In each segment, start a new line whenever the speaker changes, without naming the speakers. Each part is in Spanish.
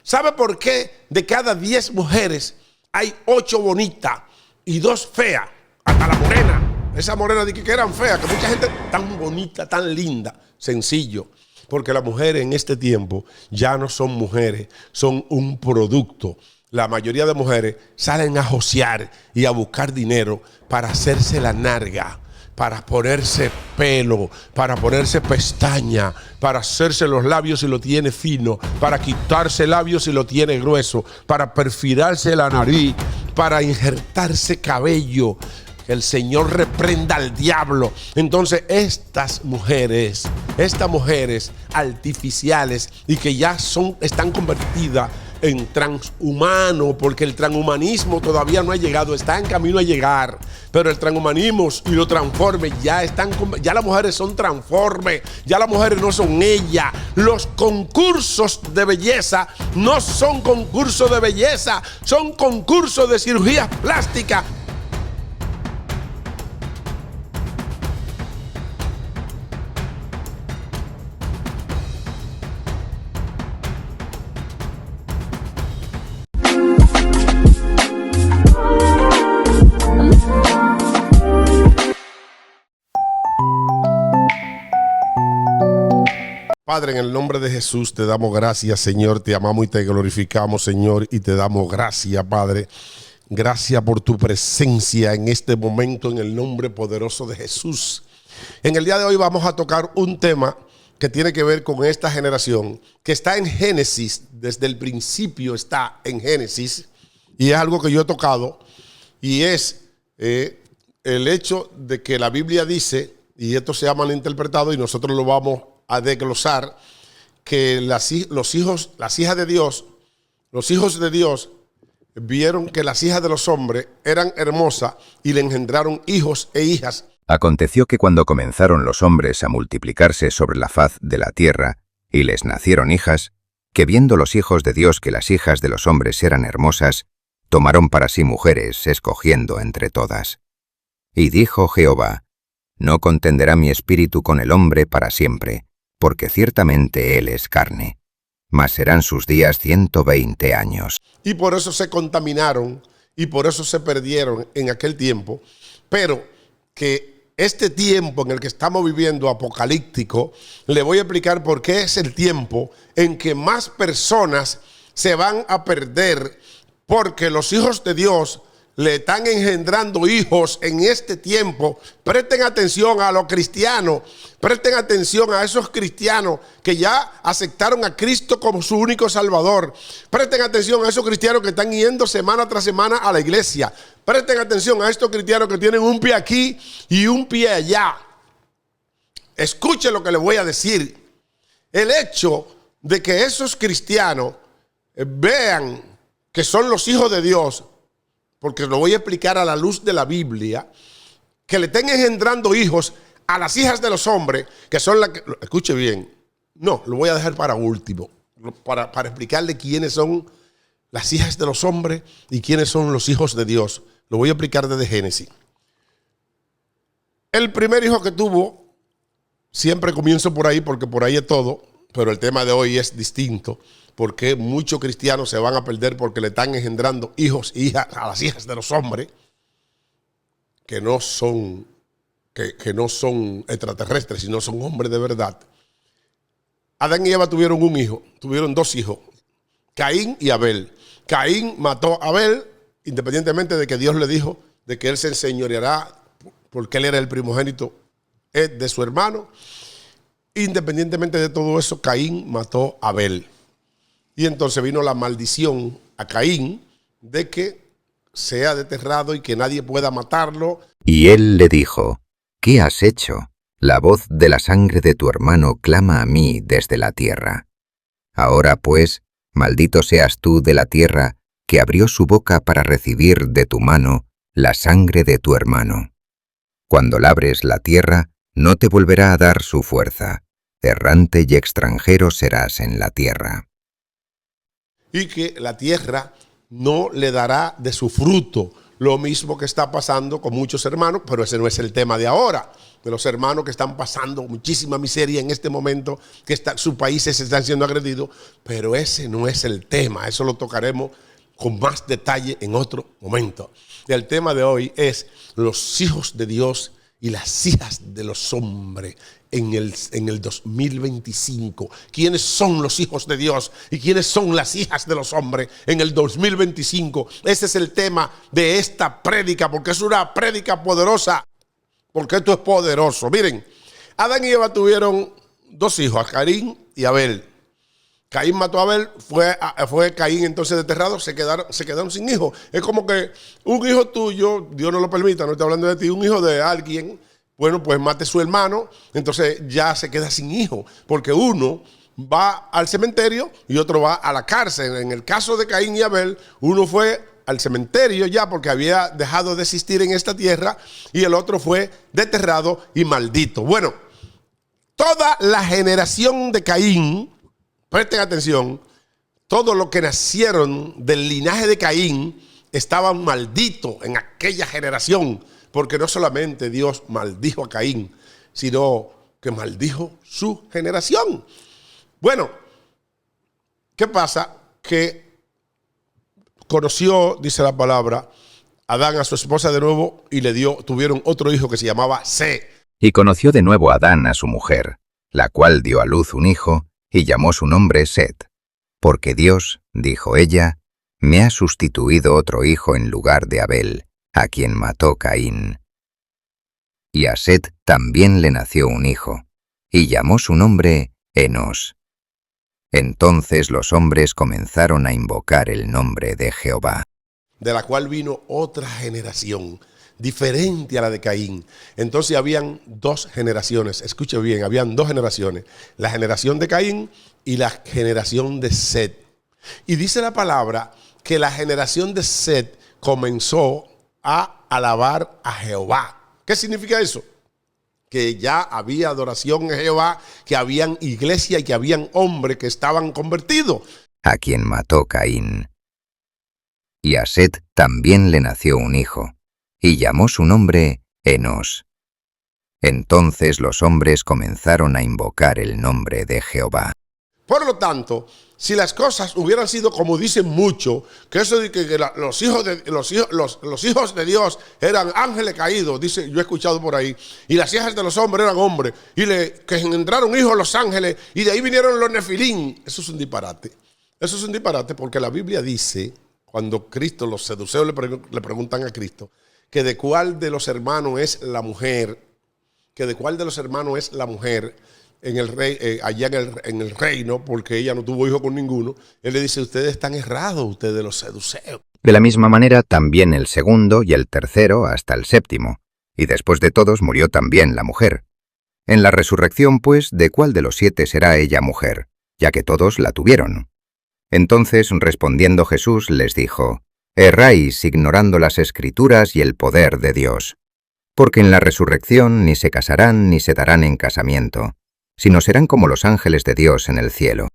¿Sabe por qué de cada 10 mujeres hay 8 bonitas y 2 feas? Hasta la morena. Esa morena de que eran feas, que mucha gente tan bonita, tan linda. Sencillo. Porque las mujeres en este tiempo ya no son mujeres, son un producto. La mayoría de mujeres salen a josear y a buscar dinero para hacerse la narga, para ponerse pelo, para ponerse pestaña, para hacerse los labios si lo tiene fino, para quitarse labios si lo tiene grueso, para perfilarse la nariz, para injertarse cabello. Que el Señor reprenda al diablo. Entonces estas mujeres artificiales y que ya están convertidas en transhumanos, porque el transhumanismo todavía no ha llegado, está en camino a llegar, pero el transhumanismo y lo transforme ya las mujeres son transformes, ya las mujeres no son ellas. Los concursos de belleza no son concursos de belleza, son concursos de cirugía plástica. Padre, en el nombre de Jesús te damos gracias, Señor, te amamos y te glorificamos, Señor, y te damos gracias, Padre. Gracias por tu presencia en este momento, en el nombre poderoso de Jesús. En el día de hoy vamos a tocar un tema que tiene que ver con esta generación, que está en Génesis, desde el principio está en Génesis, y es algo que yo he tocado, y es el hecho de que la Biblia dice, y esto se ha malinterpretado y nosotros lo vamos a desglosar, que los hijos de Dios vieron que las hijas de los hombres eran hermosas y le engendraron hijos e hijas.
Aconteció que cuando comenzaron los hombres a multiplicarse sobre la faz de la tierra, y les nacieron hijas, que viendo los hijos de Dios que las hijas de los hombres eran hermosas, tomaron para sí mujeres, escogiendo entre todas. Y dijo Jehová: No contenderá mi espíritu con el hombre para siempre, porque ciertamente él es carne, mas serán sus días 120 años.
Y por eso se contaminaron y por eso se perdieron en aquel tiempo, pero que este tiempo en el que estamos viviendo apocalíptico, le voy a explicar por qué es el tiempo en que más personas se van a perder, porque los hijos de Dios le están engendrando hijos en este tiempo. Presten atención a los cristianos, presten atención a esos cristianos que ya aceptaron a Cristo como su único Salvador. Presten atención a esos cristianos que están yendo semana tras semana a la iglesia. Presten atención a estos cristianos que tienen un pie aquí y un pie allá. Escuchen lo que les voy a decir. El hecho de que esos cristianos vean que son los hijos de Dios, porque lo voy a explicar a la luz de la Biblia, que le estén engendrando hijos a las hijas de los hombres, que son las que, escuche bien, no, lo voy a dejar para último, para explicarle quiénes son las hijas de los hombres y quiénes son los hijos de Dios. Lo voy a explicar desde Génesis. El primer hijo que tuvo, siempre comienzo por ahí porque por ahí es todo, pero el tema de hoy es distinto, porque muchos cristianos se van a perder porque le están engendrando hijos e hijas a las hijas de los hombres que no son extraterrestres, sino son hombres de verdad. Adán y Eva tuvieron un hijo, tuvieron 2 hijos, Caín y Abel. Caín mató a Abel, independientemente de que Dios le dijo de que él se enseñoreará porque él era el primogénito de su hermano. Independientemente de todo eso, Caín mató a Abel. Y entonces vino la maldición a Caín de que sea desterrado y que nadie pueda matarlo.
Y él le dijo: ¿Qué has hecho? La voz de la sangre de tu hermano clama a mí desde la tierra. Ahora pues, maldito seas tú de la tierra, que abrió su boca para recibir de tu mano la sangre de tu hermano. Cuando labres la tierra, no te volverá a dar su fuerza. Errante y extranjero serás en la tierra.
Y que la tierra no le dará de su fruto. Lo mismo que está pasando con muchos hermanos, pero ese no es el tema de ahora. De los hermanos que están pasando muchísima miseria en este momento, que sus países están siendo agredidos, pero ese no es el tema. Eso lo tocaremos con más detalle en otro momento. Y el tema de hoy es los hijos de Dios y las hijas de los hombres en el 2025. ¿Quiénes son los hijos de Dios y quiénes son las hijas de los hombres en el 2025? Ese es el tema de esta prédica, porque es una prédica poderosa, porque esto es poderoso. Miren, Adán y Eva tuvieron dos hijos, a Caín y Abel. Caín mató a Abel, fue Caín entonces desterrado, se quedaron sin hijos. Es como que un hijo tuyo, Dios no lo permita, no estoy hablando de ti, un hijo de alguien, bueno, pues mate a su hermano, entonces ya se queda sin hijo, porque uno va al cementerio y otro va a la cárcel. En el caso de Caín y Abel, uno fue al cementerio ya porque había dejado de existir en esta tierra y el otro fue desterrado y maldito. Bueno, toda la generación de Caín, presten atención, todos los que nacieron del linaje de Caín estaban malditos en aquella generación, porque no solamente Dios maldijo a Caín, sino que maldijo su generación. Bueno, ¿qué pasa? Que conoció, dice la palabra, Adán a su esposa de nuevo y tuvieron otro hijo que se llamaba Set.
Y conoció de nuevo Adán a su mujer, la cual dio a luz un hijo, y llamó su nombre Set, porque Dios, dijo ella, me ha sustituido otro hijo en lugar de Abel, a quien mató Caín. Y a Set también le nació un hijo, y llamó su nombre Enos. Entonces los hombres comenzaron a invocar el nombre de Jehová.
De la cual vino otra generación, diferente a la de Caín. Entonces habían dos generaciones, escuche bien, habían dos generaciones, la generación de Caín y la generación de Set. Y dice la palabra que la generación de Set comenzó a alabar a Jehová. ¿Qué significa eso? Que ya había adoración a Jehová, que habían iglesia y que habían hombres que estaban convertidos.
A quien mató Caín. Y a Set también le nació un hijo, y llamó su nombre Enos. Entonces los hombres comenzaron a invocar el nombre de Jehová.
Por lo tanto, si las cosas hubieran sido como dicen muchos, que eso de que los hijos de Dios eran ángeles caídos, dice, yo he escuchado por ahí, y las hijas de los hombres eran hombres, y que engendraron hijos los ángeles, y de ahí vinieron los nefilín. Eso es un disparate. Eso es un disparate porque la Biblia dice, cuando Cristo, los seduceos le preguntan a Cristo, que de cuál de los hermanos es la mujer, en el rey, allá en el reino, porque ella no tuvo hijo con ninguno. Él le dice, ustedes están errados, ustedes los seduceos.
De la misma manera, también el segundo y el tercero hasta el séptimo, y después de todos murió también la mujer. En la resurrección, pues, ¿de cuál de los 7 será ella mujer? Ya que todos la tuvieron. Entonces, respondiendo Jesús, les dijo, erráis ignorando las Escrituras y el poder de Dios. Porque en la resurrección ni se casarán ni se darán en casamiento, sino serán como los ángeles de Dios en el cielo.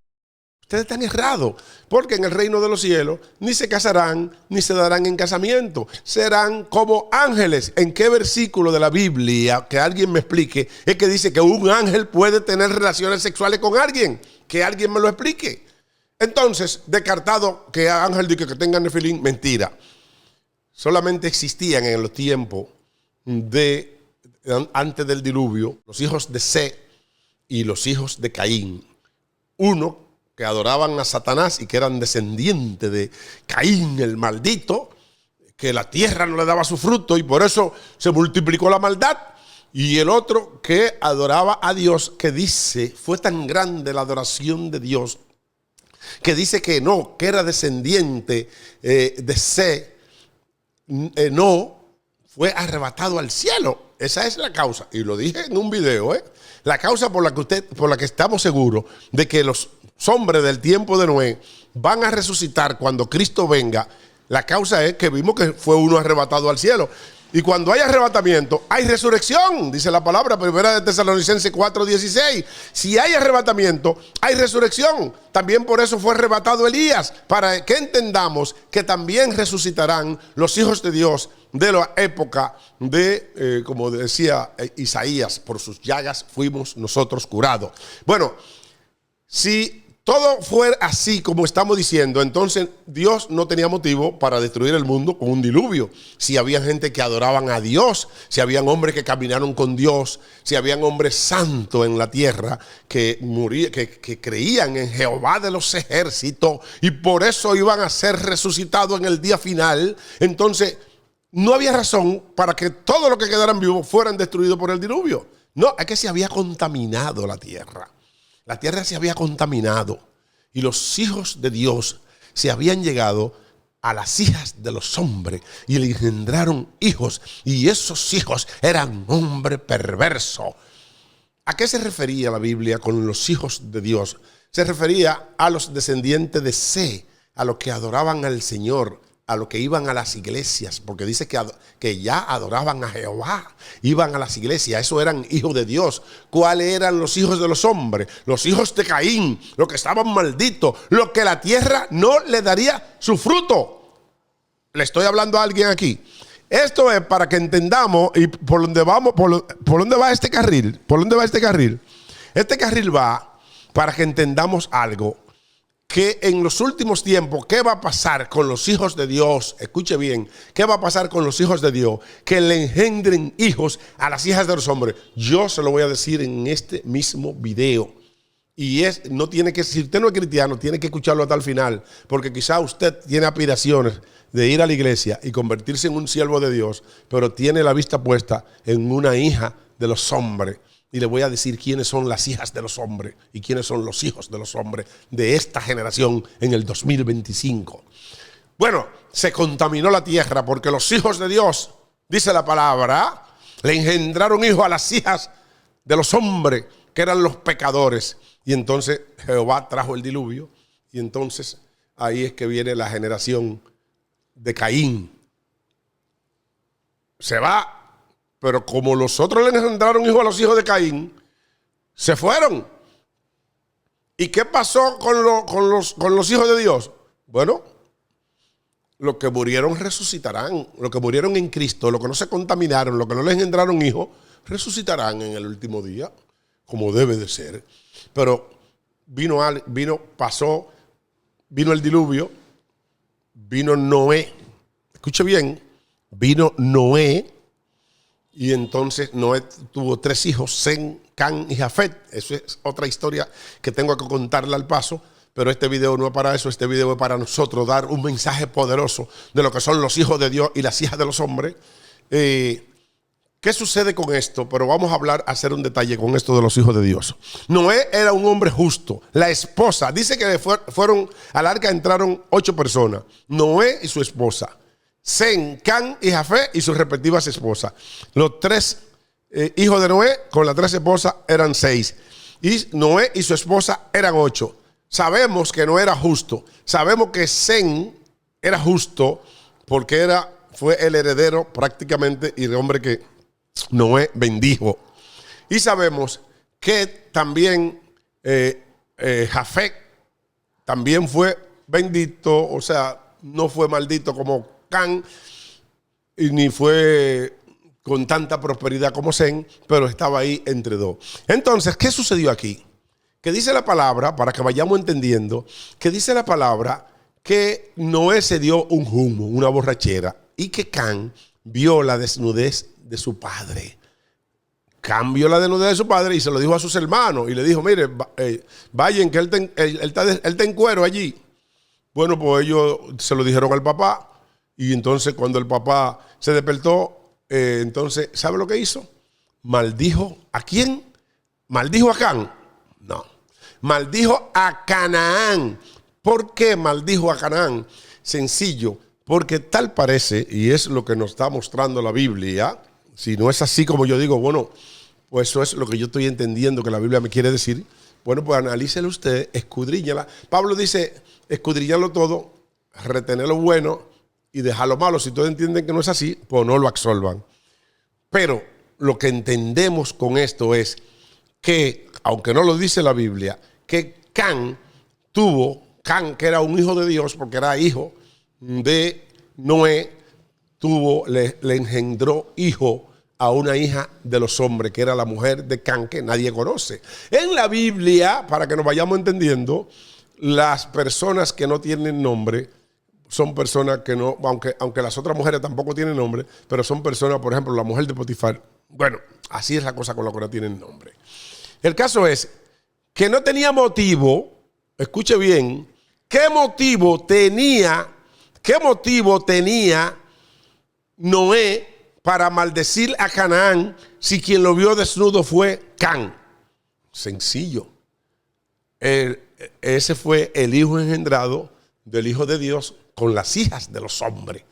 Ustedes están errados, porque en el reino de los cielos ni se casarán ni se darán en casamiento. Serán como ángeles. ¿En qué versículo de la Biblia, que alguien me explique, es que dice que un ángel puede tener relaciones sexuales con alguien? Que alguien me lo explique. Entonces, descartado que ángel diga que tengan nefilín, mentira. Solamente existían en los tiempos antes del diluvio los hijos de Set y los hijos de Caín. Uno que adoraban a Satanás y que eran descendientes de Caín, el maldito, que la tierra no le daba su fruto y por eso se multiplicó la maldad. Y el otro que adoraba a Dios, que dice, fue tan grande la adoración de Dios, que dice que no, que era descendiente de Set, no, fue arrebatado al cielo. Esa es la causa. Y lo dije en un video, la causa por la que estamos seguros de que los hombres del tiempo de Noé van a resucitar cuando Cristo venga. La causa es que vimos que fue uno arrebatado al cielo. Y cuando hay arrebatamiento, hay resurrección, dice la palabra, 1 Tesalonicenses 4:16. Si hay arrebatamiento, hay resurrección. También por eso fue arrebatado Elías, para que entendamos que también resucitarán los hijos de Dios de la época de, como decía Isaías, por sus llagas fuimos nosotros curados. Bueno, si todo fuera así como estamos diciendo, entonces Dios no tenía motivo para destruir el mundo con un diluvio. Si había gente que adoraban a Dios, si habían hombres que caminaron con Dios, si habían hombres santos en la tierra que creían en Jehová de los ejércitos y por eso iban a ser resucitados en el día final, entonces no había razón para que todos los que quedaran vivos fueran destruidos por el diluvio. No, es que se había contaminado la tierra. La tierra se había contaminado y los hijos de Dios se habían llegado a las hijas de los hombres y le engendraron hijos, y esos hijos eran hombres perversos. ¿A qué se refería la Biblia con los hijos de Dios? Se refería a los descendientes de Sé, a los que adoraban al Señor, a los que iban a las iglesias, porque dice que ya adoraban a Jehová, iban a las iglesias, esos eran hijos de Dios. ¿Cuáles eran los hijos de los hombres? Los hijos de Caín, los que estaban malditos, los que la tierra no le daría su fruto. Le estoy hablando a alguien aquí. Esto es para que entendamos y por dónde vamos, por dónde va este carril, por dónde va este carril. Este carril va para que entendamos algo. Que en los últimos tiempos, ¿qué va a pasar con los hijos de Dios? Escuche bien, ¿qué va a pasar con los hijos de Dios? Que le engendren hijos a las hijas de los hombres. Yo se lo voy a decir en este mismo video. Y no tiene que, si usted no es cristiano, tiene que escucharlo hasta el final. Porque quizá usted tiene aspiraciones de ir a la iglesia y convertirse en un siervo de Dios, pero tiene la vista puesta en una hija de los hombres. Y le voy a decir quiénes son las hijas de los hombres y quiénes son los hijos de los hombres de esta generación en el 2025. Bueno, se contaminó la tierra porque los hijos de Dios, dice la palabra, le engendraron hijos a las hijas de los hombres que eran los pecadores. Y entonces Jehová trajo el diluvio y entonces ahí es que viene la generación de Caín. Se va. Pero como los otros le engendraron hijos a los hijos de Caín, se fueron. ¿Y qué pasó con los hijos de Dios? Bueno, los que murieron resucitarán. Los que murieron en Cristo, los que no se contaminaron, los que no le engendraron hijos, resucitarán en el último día, como debe de ser. Pero vino el diluvio, vino Noé. Escuche bien, vino Noé. Y entonces Noé tuvo 3 hijos, Sem, Cam y Jafet. Eso es otra historia que tengo que contarle al paso. Pero este video no es para eso, este video es para nosotros dar un mensaje poderoso de lo que son los hijos de Dios y las hijas de los hombres. ¿Qué sucede con esto? Pero vamos a hacer un detalle con esto de los hijos de Dios. Noé era un hombre justo. La esposa, dice que fueron al arca, entraron 8 personas. Noé y su esposa. Sem, Cam y Jafet y sus respectivas esposas. Los 3 hijos de Noé con las 3 esposas eran 6. Y Noé y su esposa eran 8. Sabemos que no era justo. Sabemos que Sem era justo porque fue el heredero prácticamente y el hombre que Noé bendijo. Y sabemos que también Jafet también fue bendito, o sea, no fue maldito como Cam, y ni fue con tanta prosperidad como Sem, pero estaba ahí entre 2. Entonces, ¿qué sucedió aquí? Que dice la palabra, para que vayamos entendiendo, que dice la palabra que Noé se dio un humo, una borrachera, y que Cam vio la desnudez de su padre. Cam vio la desnudez de su padre y se lo dijo a sus hermanos, y le dijo, mire, vayan que él está en cuero allí. Bueno, pues ellos se lo dijeron al papá. Y entonces cuando el papá se despertó, entonces, ¿sabe lo que hizo? Maldijo ¿a quién? ¿Maldijo a Cam? No. Maldijo a Canaán. ¿Por qué maldijo a Canaán? Sencillo, porque tal parece, y es lo que nos está mostrando la Biblia, si no es así como yo digo, bueno, pues eso es lo que yo estoy entendiendo que la Biblia me quiere decir. Bueno, pues analícelo usted, escudriñala. Pablo dice, escudriñarlo todo, retener lo bueno y dejar lo malo. Si todos entienden que no es así, pues no lo absolvan. Pero lo que entendemos con esto es que, aunque no lo dice la Biblia, que Can, que era un hijo de Dios, porque era hijo de Noé, le engendró hijo a una hija de los hombres, que era la mujer de Can, que nadie conoce. En la Biblia, para que nos vayamos entendiendo, las personas que no tienen nombre son personas que no, aunque las otras mujeres tampoco tienen nombre, pero son personas, por ejemplo, la mujer de Potifar. Bueno, así es la cosa con la que no tienen nombre. El caso es que no tenía motivo, escuche bien, ¿qué motivo tenía Noé para maldecir a Canaán si quien lo vio desnudo fue Can? Sencillo. Ese fue el hijo engendrado del Hijo de Dios con las hijas de los hombres.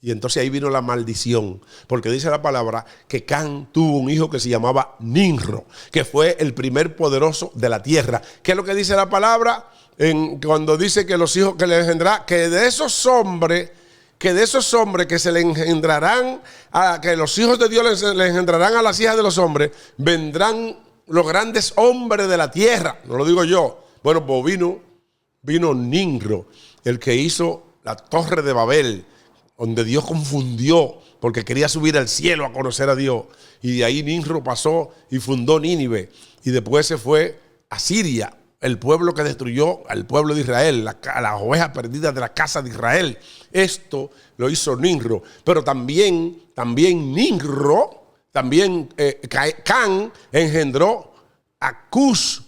Y entonces ahí vino la maldición, porque dice la palabra que Can tuvo un hijo que se llamaba Nimrod, que fue el primer poderoso de la tierra. ¿Qué es lo que dice la palabra? Cuando dice que los hijos que le engendrará, que de esos hombres que se le engendrarán, que los hijos de Dios le engendrarán a las hijas de los hombres, vendrán los grandes hombres de la tierra. No lo digo yo. Bueno, pues vino Nimrod, el que hizo la torre de Babel, donde Dios confundió porque quería subir al cielo a conocer a Dios. Y de ahí Nimrod pasó y fundó Nínive. Y después se fue a Siria, el pueblo que destruyó al pueblo de Israel, las ovejas perdidas de la casa de Israel. Esto lo hizo Nimrod. Pero también Nimrod, Can engendró a Cus.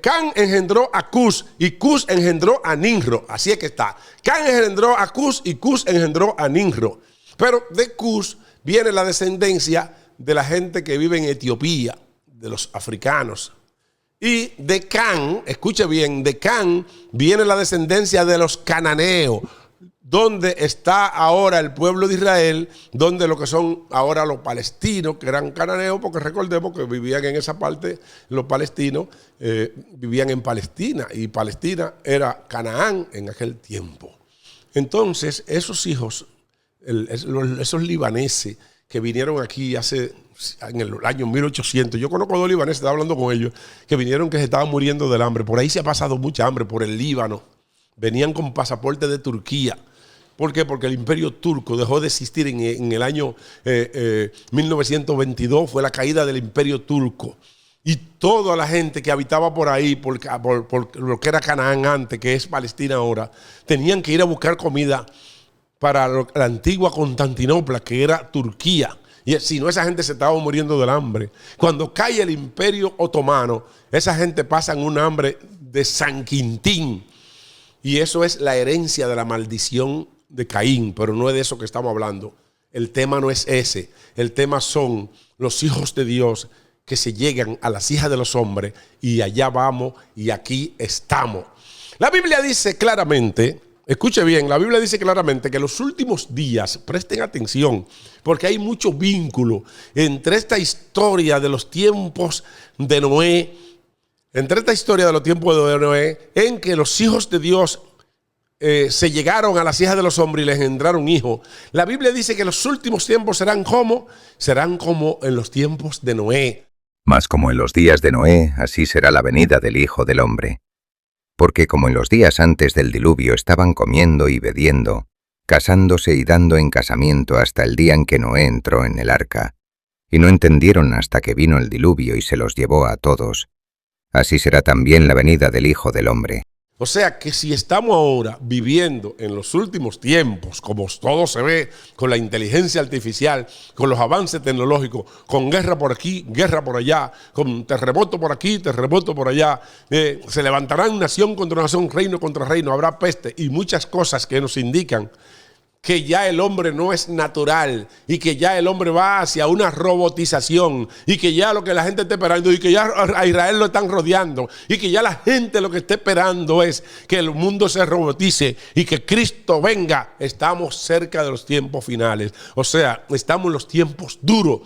Can engendró a Cus y Cus engendró a Nimrod. Así es que está. Can engendró a Cus y Cus engendró a Nimrod. Pero de Cus viene la descendencia de la gente que vive en Etiopía, de los africanos. Y de Can, escuche bien, de Can viene la descendencia de los cananeos, donde está ahora el pueblo de Israel, donde lo que son ahora los palestinos, que eran cananeos, porque recordemos que vivían en esa parte, los palestinos vivían en Palestina, y Palestina era Canaán en aquel tiempo. Entonces, esos hijos, esos libaneses que vinieron aquí en el año 1800, yo conozco dos libaneses, estaba hablando con ellos, que vinieron que se estaban muriendo del hambre. Por ahí se ha pasado mucha hambre, por el Líbano. Venían con pasaporte de Turquía. ¿Por qué? Porque el imperio turco dejó de existir en el año 1922, fue la caída del imperio turco. Y toda la gente que habitaba por ahí, por lo que era Canaán antes, que es Palestina ahora, tenían que ir a buscar comida para la antigua Constantinopla, que era Turquía. Y si no, esa gente se estaba muriendo del hambre. Cuando cae el imperio otomano, esa gente pasa un hambre de San Quintín. Y eso es la herencia de la maldición de Caín, pero no es de eso que estamos hablando. El tema no es ese. El tema son los hijos de Dios que se llegan a las hijas de los hombres, y allá vamos y aquí estamos. La Biblia dice claramente, escuche bien, la Biblia dice claramente que los últimos días, presten atención, porque hay mucho vínculo entre esta historia de los tiempos de Noé, en que los hijos de Dios se llegaron a las hijas de los hombres y les engendraron hijos. La Biblia dice que los últimos tiempos serán como en los tiempos de Noé.
Mas como en los días de Noé, así será la venida del Hijo del Hombre. Porque como en los días antes del diluvio estaban comiendo y bebiendo, casándose y dando en casamiento hasta el día en que Noé entró en el arca, y no entendieron hasta que vino el diluvio y se los llevó a todos, así será también la venida del Hijo del Hombre.
O sea que si estamos ahora viviendo en los últimos tiempos, como todo se ve con la inteligencia artificial, con los avances tecnológicos, con guerra por aquí, guerra por allá, con terremoto por aquí, terremoto por allá, se levantarán nación contra nación, reino contra reino, habrá peste y muchas cosas que nos indican que ya el hombre no es natural y que ya el hombre va hacia una robotización y que ya lo que la gente está esperando y que ya a Israel lo están rodeando y que ya la gente lo que está esperando es que el mundo se robotice y que Cristo venga. Estamos cerca de los tiempos finales. O sea, estamos en los tiempos duros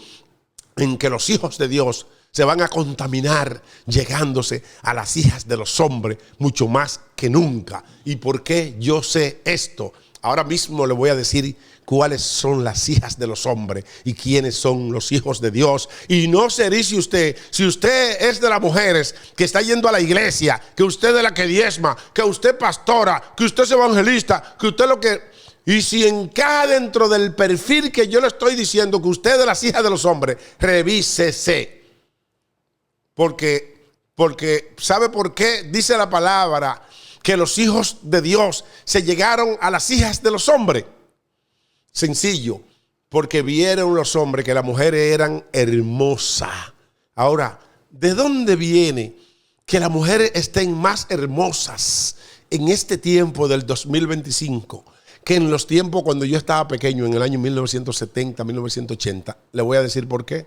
en que los hijos de Dios se van a contaminar llegándose a las hijas de los hombres mucho más que nunca. ¿Y por qué yo sé esto? Ahora mismo le voy a decir cuáles son las hijas de los hombres y quiénes son los hijos de Dios. Y no se erice usted, si usted es de las mujeres que está yendo a la iglesia, que usted es de la que diezma, que usted es pastora, que usted es evangelista, que usted lo que... Y si encaja dentro del perfil que yo le estoy diciendo, que usted es de las hijas de los hombres, revísese. Porque ¿sabe por qué? Dice la palabra que los hijos de Dios se llegaron a las hijas de los hombres. Sencillo, porque vieron los hombres que las mujeres eran hermosas. Ahora, ¿de dónde viene que las mujeres estén más hermosas en este tiempo del 2025 que en los tiempos cuando yo estaba pequeño, en el año 1970, 1980? Le voy a decir por qué.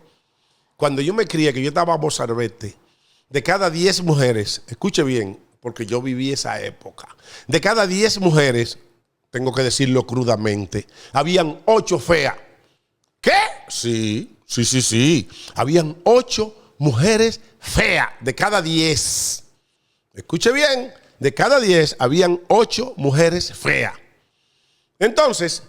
Cuando yo me crié, que yo estaba mozarbete, de cada 10 mujeres, escuche bien, porque yo viví esa época, de cada 10 mujeres, tengo que decirlo crudamente, habían 8 feas. ¿Qué? Sí. Habían 8 mujeres feas de cada 10. Escuche bien, de cada 10 habían 8 mujeres feas. Entonces,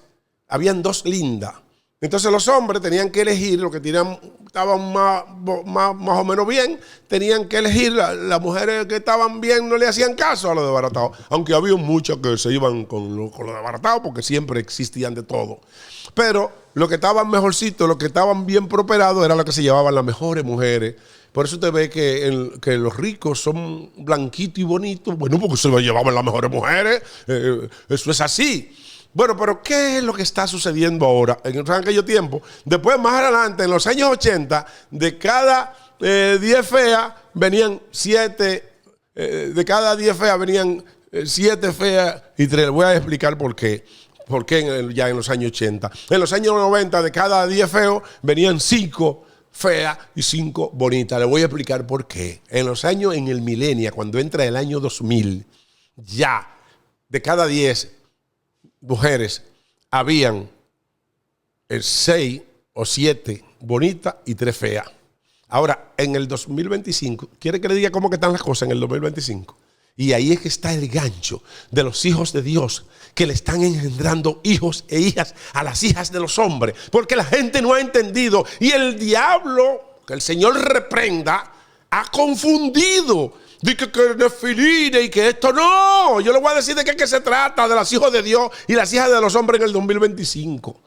habían 2 lindas. Entonces los hombres tenían que elegir, los que estaban más o menos bien, tenían que elegir. Las mujeres que estaban bien no le hacían caso a los desbaratados. Aunque había muchas que se iban con los desbaratados porque siempre existían de todo. Pero los que estaban mejorcitos, los que estaban bien prosperados, eran los que se llevaban las mejores mujeres. Por eso usted ve que los ricos son blanquitos y bonitos. Bueno, porque se los llevaban las mejores mujeres. Eso es así. Bueno, pero ¿qué es lo que está sucediendo ahora? En aquellos tiempos, después más adelante, en los años 80, de cada 10 feas venían 7, de cada 10 feas venían 7 feas y 3. Voy a explicar por qué. ¿Por qué ya en los años 80? En los años 90, de cada 10 feos venían 5 feas y 5 bonitas. Le voy a explicar por qué. En el milenio, cuando entra el año 2000, ya de cada 10 mujeres habían 6 o 7 bonitas y 3 feas. Ahora, en el 2025, ¿quiere que le diga cómo que están las cosas en el 2025? Y ahí es que está el gancho de los hijos de Dios, que le están engendrando hijos e hijas a las hijas de los hombres, porque la gente no ha entendido. Y el diablo, que el Señor reprenda, ha confundido. Dice que Nefiline y que esto no. Yo le voy a decir de qué se trata, de los hijos de Dios y las hijas de los hombres en el 2025.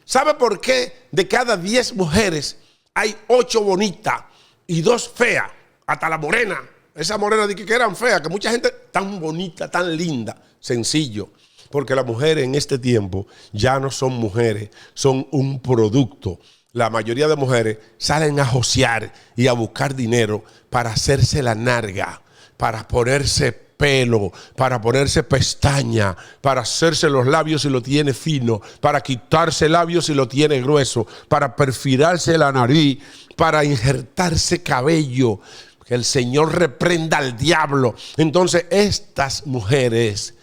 ¿Sabe por qué de cada 10 mujeres hay 8 bonitas y 2 feas? Hasta la morena. Esa morena dice que eran feas, que mucha gente tan bonita, tan linda. Sencillo. Porque las mujeres en este tiempo ya no son mujeres, son un producto. La mayoría de mujeres salen a josear y a buscar dinero para hacerse la narga, para ponerse pelo, para ponerse pestaña, para hacerse los labios si lo tiene fino, para quitarse labios si lo tiene grueso, para perfilarse la nariz, para injertarse cabello. Que el Señor reprenda al diablo. Entonces estas mujeres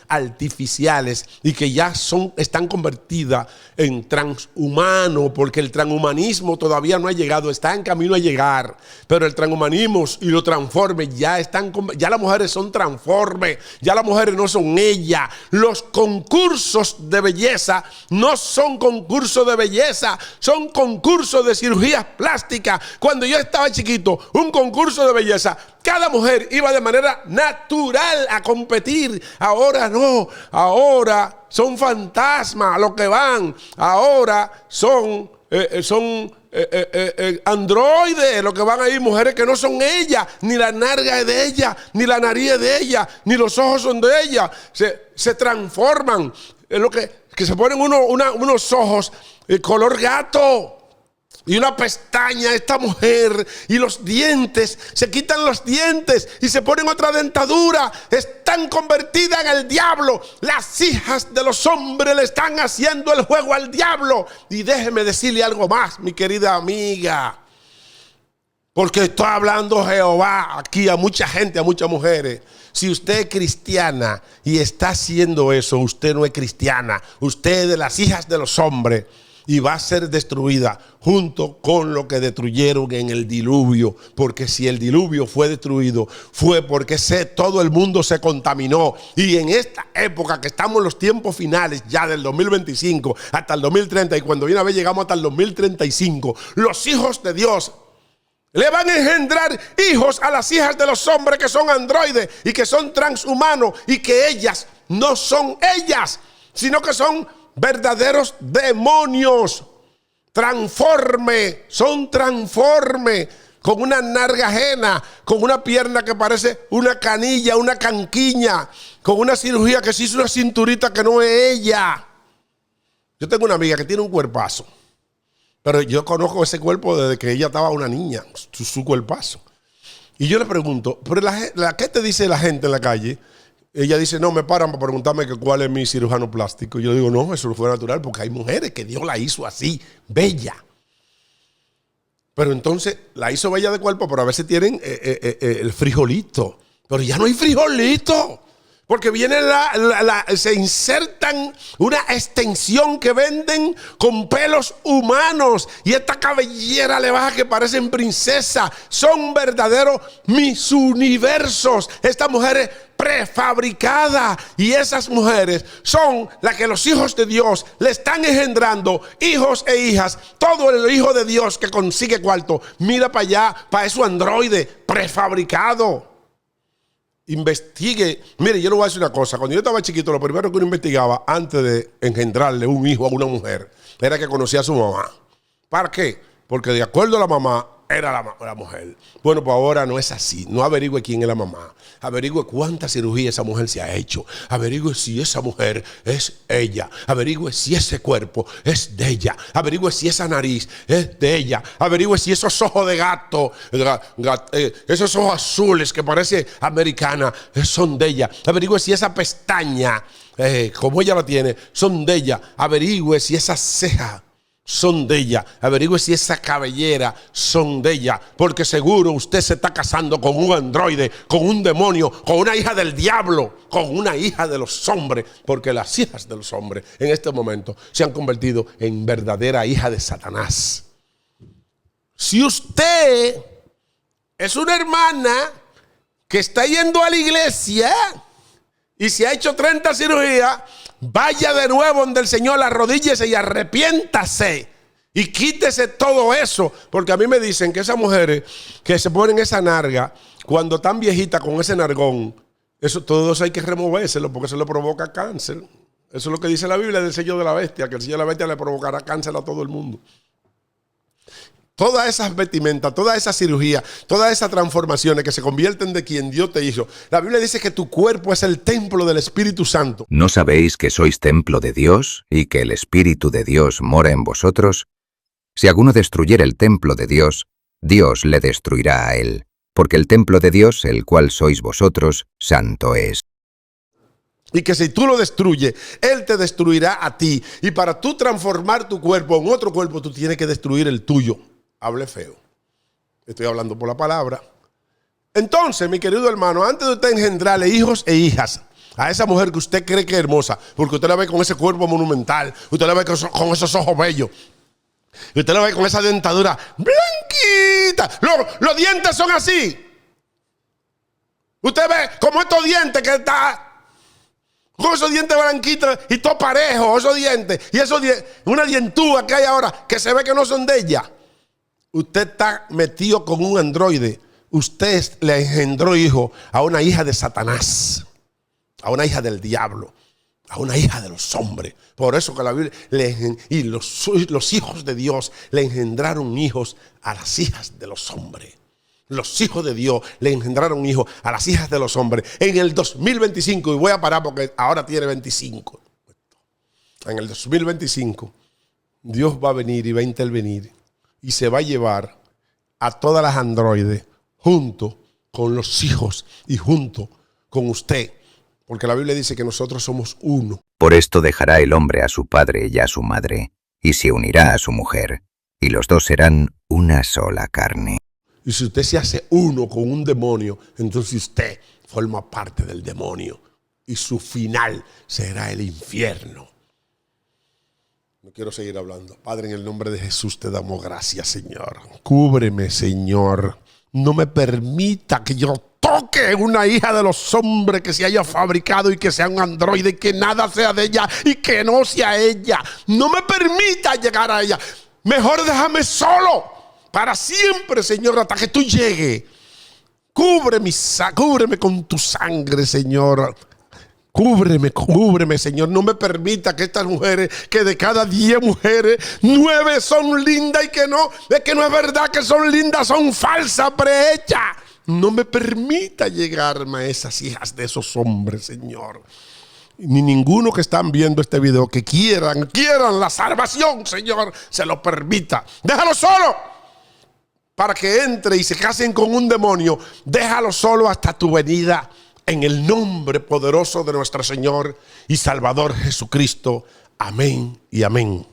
artificiales y que ya están convertidas en transhumanos, porque el transhumanismo todavía no ha llegado, está en camino a llegar, pero el transhumanismo y lo transforme ya las mujeres son transformes, ya las mujeres no son ellas. Los concursos de belleza no son concursos de belleza, son concursos de cirugías plásticas. Cuando yo estaba chiquito, un concurso de belleza, cada mujer iba de manera natural a competir. Ahora no, ahora son fantasmas los que van. Ahora son androides los que van a ir, mujeres que no son ellas, ni la narga es de ella, ni la nariz es de ella, ni los ojos son de ella. Se transforman. Es lo que se ponen unos ojos color gato. Y una pestaña esta mujer, y los dientes, se quitan los dientes y se ponen otra dentadura. Están convertidas en el diablo. Las hijas de los hombres le están haciendo el juego al diablo. Y déjeme decirle algo más, mi querida amiga, porque está hablando Jehová aquí a mucha gente, a muchas mujeres. Si usted es cristiana y está haciendo eso, usted no es cristiana. Usted es de las hijas de los hombres. y va a ser destruida junto con lo que destruyeron en el diluvio. Porque si el diluvio fue destruido, fue porque todo el mundo se contaminó. Y en esta época que estamos en los tiempos finales ya del 2025 hasta el 2030, y cuando viene a ver llegamos hasta el 2035, los hijos de Dios le van a engendrar hijos a las hijas de los hombres que son androides y que son transhumanos, y que ellas no son ellas, sino que son verdaderos demonios. Son transforme, con una narga ajena, con una pierna que parece una canilla, una canquiña, con una cirugía que se hizo una cinturita que no es ella. Yo tengo una amiga que tiene un cuerpazo, pero yo conozco ese cuerpo desde que ella estaba una niña, su cuerpazo. Y yo le pregunto, ¿pero qué te dice la gente en la calle? Ella dice, no, me paran para preguntarme que cuál es mi cirujano plástico. Y yo digo, no, eso fue natural, porque hay mujeres que Dios la hizo así, bella. Pero entonces la hizo bella de cuerpo, pero a veces tienen el frijolito. Pero ya no hay frijolito. Porque se insertan una extensión que venden con pelos humanos. Y esta cabellera le baja que parecen princesas. Son verdaderos mis universos. Estas mujeres prefabricadas. Y esas mujeres son las que los hijos de Dios le están engendrando hijos e hijas. Todo el hijo de Dios que consigue cuarto, mira para allá, para eso androide prefabricado. Investigue. Mire, yo le voy a decir una cosa. Cuando yo estaba chiquito, lo primero que uno investigaba antes de engendrarle un hijo a una mujer era que conocía a su mamá. ¿Para qué? Porque de acuerdo a la mamá era la mujer. Bueno, pues ahora no es así. No averigüe quién es la mamá. Averigüe cuánta cirugía esa mujer se ha hecho. Averigüe si esa mujer es ella. Averigüe si ese cuerpo es de ella. Averigüe si esa nariz es de ella. Averigüe si esos ojos de gato, esos ojos azules que parece americana, son de ella. Averigüe si esa pestaña, como ella la tiene, son de ella. Averigüe si esa ceja son de ella. Averigüe si esa cabellera son de ella, porque seguro usted se está casando con un androide, con un demonio, con una hija del diablo, con una hija de los hombres, porque las hijas de los hombres en este momento se han convertido en verdadera hija de Satanás. Si usted es una hermana que está yendo a la iglesia y se ha hecho 30 cirugías, vaya de nuevo donde el Señor, arrodíllese y arrepiéntase y quítese todo eso. Porque a mí me dicen que esas mujeres que se ponen esa narga, cuando están viejitas con ese nargón, todo eso hay que removérselo porque eso le provoca cáncer. Eso es lo que dice la Biblia del sello de la bestia, que el sello de la bestia le provocará cáncer a todo el mundo. Todas esas vestimentas, toda esa cirugía, todas esas transformaciones que se convierten de quien Dios te hizo. La Biblia dice que tu cuerpo es el templo del Espíritu Santo.
¿No sabéis que sois templo de Dios y que el Espíritu de Dios mora en vosotros? Si alguno destruyera el templo de Dios, Dios le destruirá a él, porque el templo de Dios, el cual sois vosotros, santo es.
Y que si tú lo destruyes, Él te destruirá a ti. Y para tú transformar tu cuerpo en otro cuerpo, tú tienes que destruir el tuyo. Hable feo. Estoy hablando por la palabra. Entonces, mi querido hermano, antes de usted engendrarle hijos e hijas a esa mujer que usted cree que es hermosa, porque usted la ve con ese cuerpo monumental, usted la ve con esos ojos bellos, y usted la ve con esa dentadura blanquita, los dientes son así. Usted ve como estos dientes que está con esos dientes blanquitos y todo parejo, esos dientes, y una dientúa que hay ahora que se ve que no son de ella. Usted está metido con un androide. Usted le engendró hijo a una hija de Satanás, a una hija del diablo, a una hija de los hombres. Por eso que la Biblia y los hijos de Dios le engendraron hijos a las hijas de los hombres. Los hijos de Dios le engendraron hijos a las hijas de los hombres. En el 2025, y voy a parar porque ahora tiene 25. En el 2025, Dios va a venir y va a intervenir. Y se va a llevar a todas las androides junto con los hijos y junto con usted. Porque la Biblia dice que nosotros somos uno.
Por esto dejará el hombre a su padre y a su madre, y se unirá a su mujer, y los dos serán una sola carne.
Y si usted se hace uno con un demonio, entonces usted forma parte del demonio. Y su final será el infierno. No quiero seguir hablando. Padre, en el nombre de Jesús te damos gracias, Señor. Cúbreme, Señor. No me permita que yo toque una hija de los hombres que se haya fabricado y que sea un androide y que nada sea de ella y que no sea ella. No me permita llegar a ella. Mejor déjame solo para siempre, Señor, hasta que tú llegues. Cúbreme con tu sangre, Señor. Cúbreme, Señor. No me permita que estas mujeres, que de cada 10 mujeres, 9 son lindas y que no es verdad que son lindas, son falsas, prehechas. No me permita llegarme a esas hijas de esos hombres, Señor. Ni ninguno que están viendo este video que quieran la salvación, Señor, se lo permita. Déjalo solo para que entre y se casen con un demonio. Déjalo solo hasta tu venida. En el nombre poderoso de nuestro Señor y Salvador Jesucristo. Amén y amén.